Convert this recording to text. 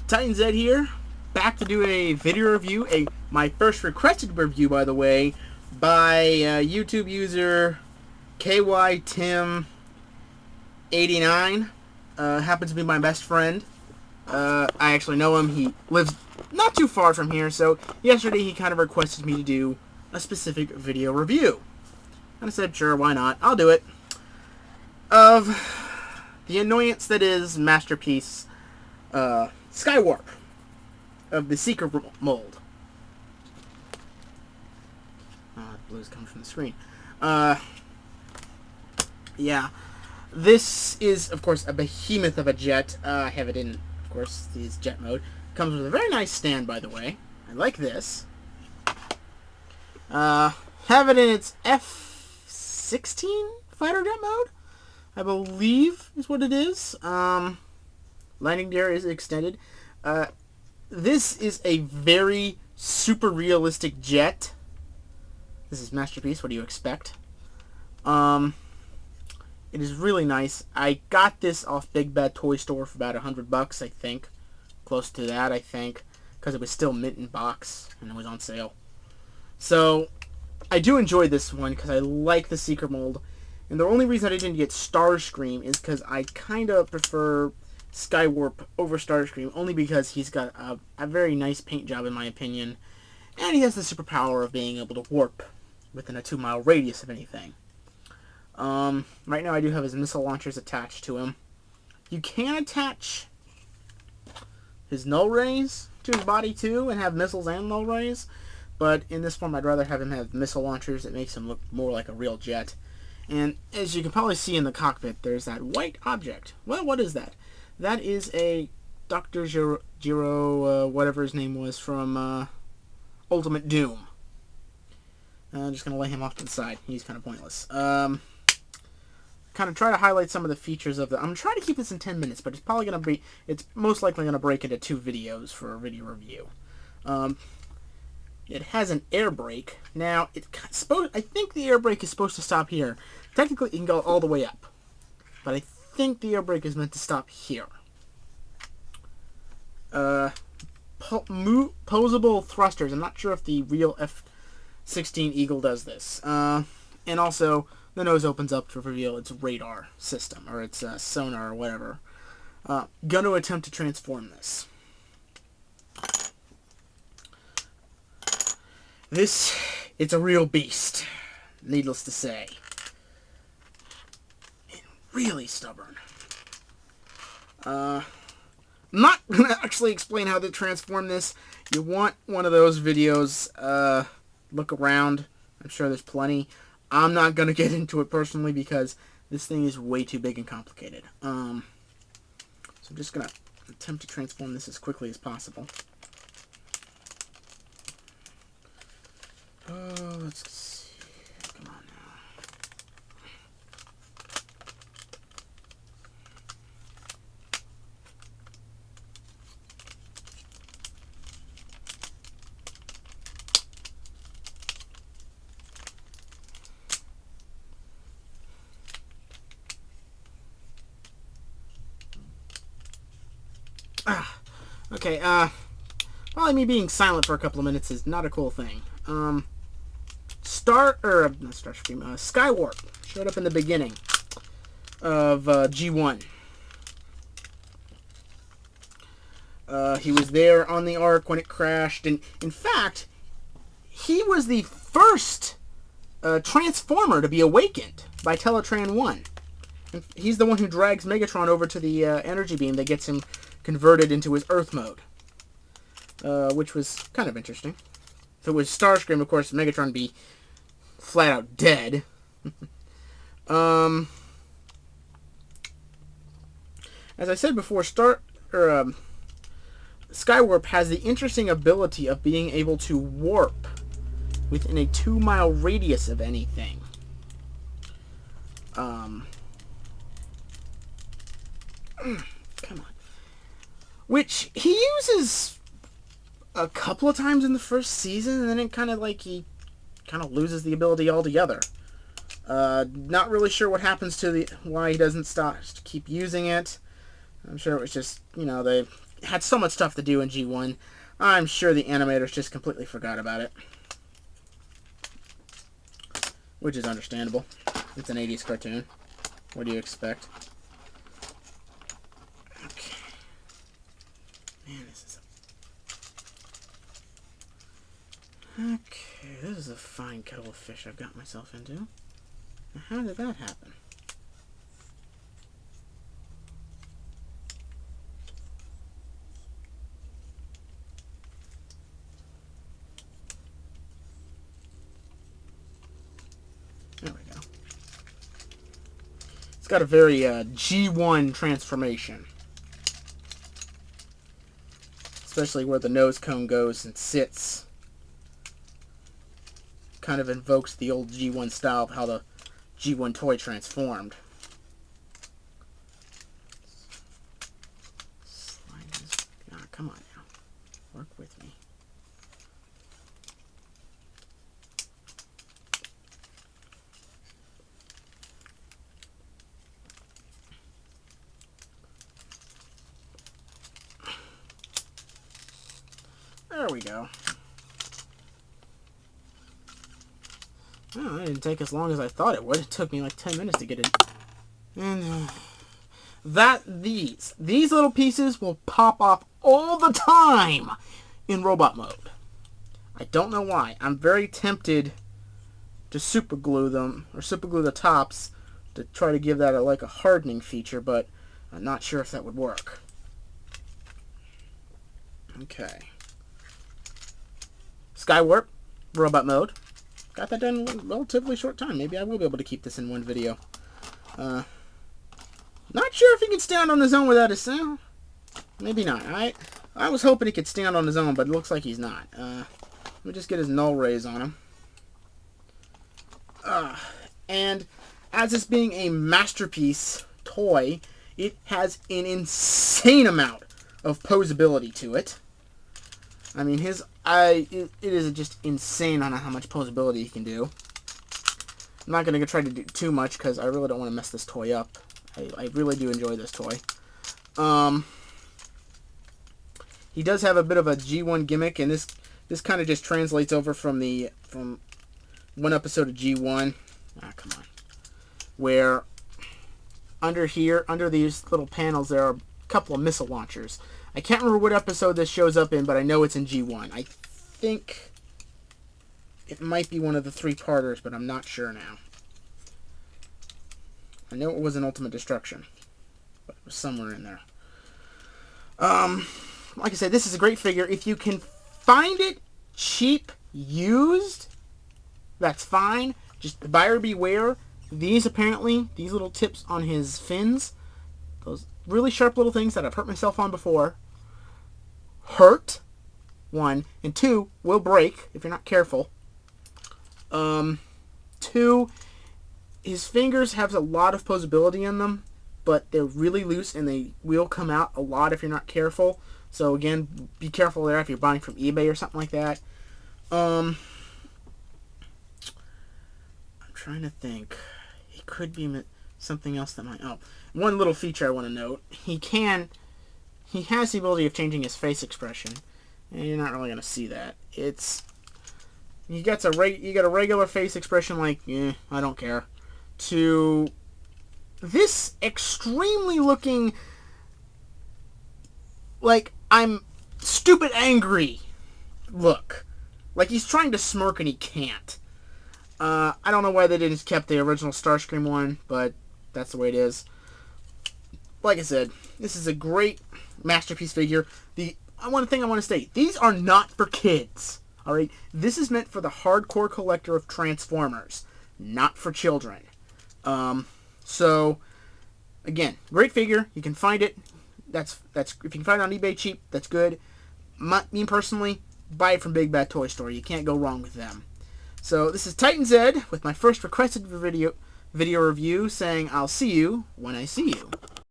Titan Z here, back to do a video review, my first requested review, by the way, by YouTube user KYTim89. Happens to be my best friend. I actually know him. He lives not too far from here, so yesterday he kind of requested me to do a specific video review. And I said, sure, why not? I'll do it. Of the annoyance that is Masterpiece Skywarp of the Secret mold. Blue's coming from the screen. Yeah. This is, of course, a behemoth of a jet. I have it in, of course, this jet mode. Comes with a very nice stand, by the way. I like this. Have it in its F-16 fighter jet mode, I believe is what it is. Landing gear is extended. This is a very super realistic jet. This is Masterpiece. What do you expect? It is really nice. I got this off Big Bad Toy Store for about $100, I think. Close to that, I think. Because it was still mint in box and it was on sale. So, I do enjoy this one because I like the Secret mold. And the only reason I didn't get Starscream is because I kind of prefer Skywarp over Starscream. Only because he's got a very nice paint job, in my opinion. And he has the superpower of being able to warp within a 2-mile radius of anything. Right now I do have his missile launchers attached to him. You can attach his null rays to his body too and have missiles and null rays, but in this form I'd rather have him have missile launchers. It makes him look more like a real jet. And as you can probably see in the cockpit, there's that white object. Well, what is that? That is a Dr. Giro, whatever his name was, from Ultimate Doom. I'm just going to lay him off to the side. He's kind of pointless. Kind of try to highlight some of the features of the... I'm trying to keep this in 10 minutes, but it's probably going to be... It's most likely going to break into 2 videos for a video review. It has an air brake. Now, I think the air brake is supposed to stop here. Technically, it can go all the way up. But I think the air brake is meant to stop here. Posable thrusters. I'm not sure if the real F-16 Eagle does this. And also... the nose opens up to reveal its radar system, or its sonar, or whatever. Going to attempt to transform this. It's a real beast, needless to say. And really stubborn. I'm not going to actually explain how to transform this. You want one of those videos, look around. I'm sure there's plenty. I'm not going to get into it personally because this thing is way too big and complicated. So I'm just going to attempt to transform this as quickly as possible. Let's see. Come on now. Okay, probably me being silent for a couple of minutes is not a cool thing. Skywarp showed up in the beginning of G1. He was there on the Ark when it crashed, and in fact, he was the first Transformer to be awakened by Teletran 1. And he's the one who drags Megatron over to the energy beam that gets him converted into his Earth mode, which was kind of interesting. If it was Starscream, of course, Megatron would be flat out dead. As I said before, Skywarp has the interesting ability of being able to warp within a 2-mile radius of anything. Come on. Which he uses a couple of times in the first season, and then it kind of like he kind of loses the ability altogether. Not really sure what happens to why he doesn't keep using it. I'm sure it was just, you know, they had so much stuff to do in G1. I'm sure the animators just completely forgot about it. Which is understandable. It's an 80s cartoon. What do you expect? Okay. Man, this is a fine kettle of fish I've got myself into. Now, how did that happen? There we go. It's got a very G1 transformation. Especially where the nose cone goes and sits. Kind of invokes the old G1 style of how the G1 toy transformed. Slide this. Ah, come on now. Work with me. There we go. Oh, it didn't take as long as I thought it would. It took me like 10 minutes to get it. And these little pieces will pop off all the time in robot mode. I don't know why. I'm very tempted to super glue them, or super glue the tops to try to give that like a hardening feature, but I'm not sure if that would work. Okay. Skywarp, robot mode. Got that done in a relatively short time. Maybe I will be able to keep this in one video. Not sure if he can stand on his own without his sound. Maybe not. I was hoping he could stand on his own, but it looks like he's not. Let me just get his null rays on him. And as this being a Masterpiece toy, it has an insane amount of posability to it. I mean, it is just insane on how much posability he can do. I'm not going to try to do too much because I really don't want to mess this toy up. I really do enjoy this toy. He does have a bit of a G1 gimmick, and this kind of just translates over from one episode of G1. Ah, come on. Where under here, under these little panels, there are a couple of missile launchers. I can't remember what episode this shows up in, but I know it's in G1. I think it might be one of the 3-parters, but I'm not sure now. I know it was an Ultimate Destruction, but it was somewhere in there. Like I said, this is a great figure. If you can find it cheap, used, that's fine. Just buyer beware. These little tips on his fins, those really sharp little things that I've hurt myself on before, hurt, 1, and 2, will break if you're not careful. 2, his fingers have a lot of posability in them, but they're really loose and they will come out a lot if you're not careful. So again, be careful there if you're buying from eBay or something like that. I'm trying to think. He could be something else that might... Oh, one little feature I want to note. He has the ability of changing his face expression. And you're not really going to see that. You got a regular face expression like, I don't care, to this extremely looking like I'm stupid angry look. Like he's trying to smirk and he can't. I don't know why they didn't keep the original Starscream one, but that's the way it is. Like I said, this is a great Masterpiece figure. One thing I want to state, these are not for kids. Alright? This is meant for the hardcore collector of Transformers, not for children. So, again, great figure. You can find it. That's if you can find it on eBay cheap, that's good. Me personally, buy it from Big Bad Toy Store. You can't go wrong with them. So, this is Titan Zed with my first requested video review saying, I'll see you when I see you.